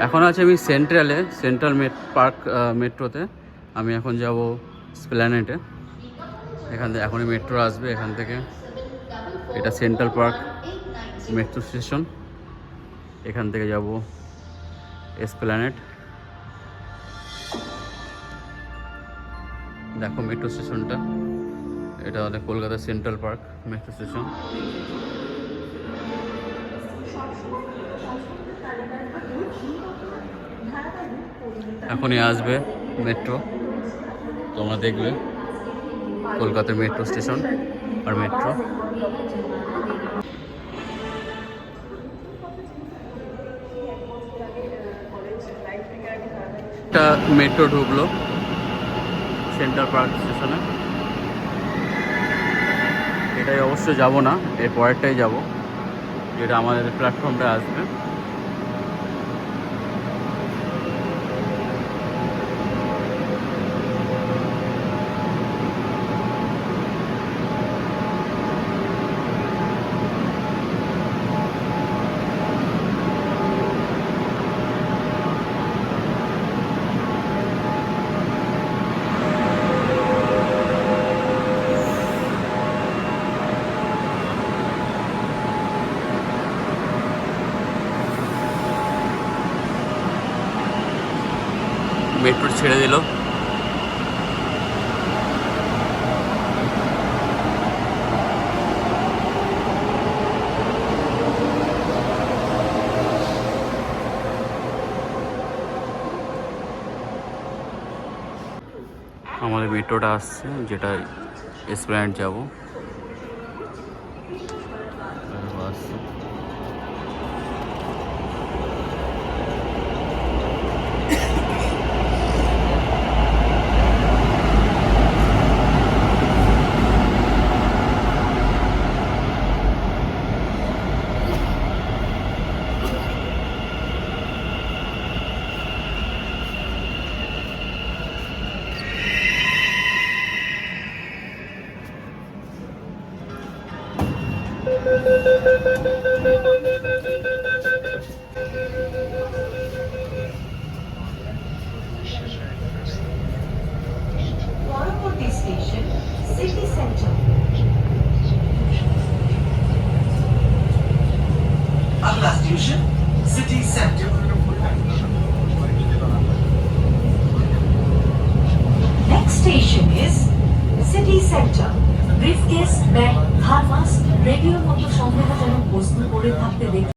এখন আছে আমি সেন্ট্রালে, সেন্ট্রাল পার্ক মেট্রোতে। আমি এখন যাব স্প্ল্যানেটে। এখান থেকে এখনই মেট্রো আসবে এখান থেকে। এটা সেন্ট্রাল পার্ক মেট্রো স্টেশন। এখান থেকে যাব এসপ্ল্যানেট। দেখো মেট্রো স্টেশনটা, এটা আমাদের Kolkata central park metro station. এখনই আসবে মেট্রো, তোমরা দেখবে কলকাতার মেট্রো স্টেশন আর মেট্রো। একটা মেট্রো ঢুকলো সেন্ট্রাল পার্ক স্টেশনে। এটাই অবশ্যই যাব না, এর পরেরটাই যাব, যেটা আমাদের প্ল্যাটফর্মটা আসবে। মেট্রো ছেড়ে দিল। আমাদের মেট্রোটা আসছে, যেটা এসপ্ল্যানেড যাব। আসছে পরবর্তী স্টেশন সিটি সেন্টার। अगला station city centre. Next station is City Center. Briefcase, bag, thermos, রেডিওর মতো সন্দেহজনক বস্তু পড়ে থাকতে দেখে